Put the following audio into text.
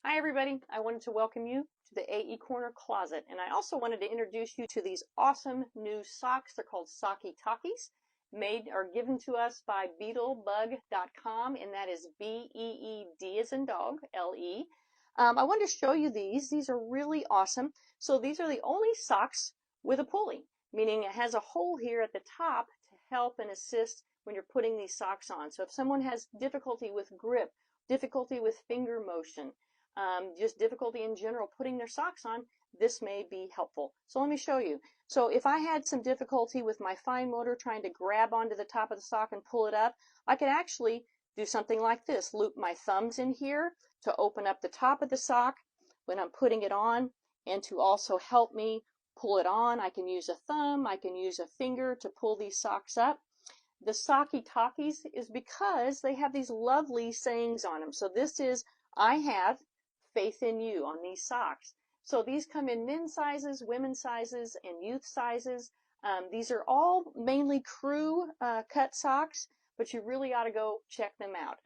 Hi everybody, I wanted to welcome you to the AE Corner Closet, and I also wanted to introduce you to these awesome new socks. They're called Socky Talkies, made or given to us by beetlebug.com, and that is B-E-E-D as in dog, L-E. I wanted to show you these. These are really awesome. So these are the only socks with a pulley, meaning it has a hole here at the top to help and assist when you're putting these socks on. So if someone has difficulty with grip, difficulty with finger motion, just difficulty in general putting their socks on, this may be helpful. So let me show you. So if I had some difficulty with my fine motor trying to grab onto the top of the sock and pull it up, I could actually do something like this. Loop my thumbs in here to open up the top of the sock when I'm putting it on, and to also help me pull it on, I can use a thumb, I can use a finger to pull these socks up. The Socky Talkies is because they have these lovely sayings on them. So this is, I have faith in you on these socks. So these come in men's sizes, women's sizes, and youth sizes. These are all mainly crew cut socks, but you really ought to go check them out.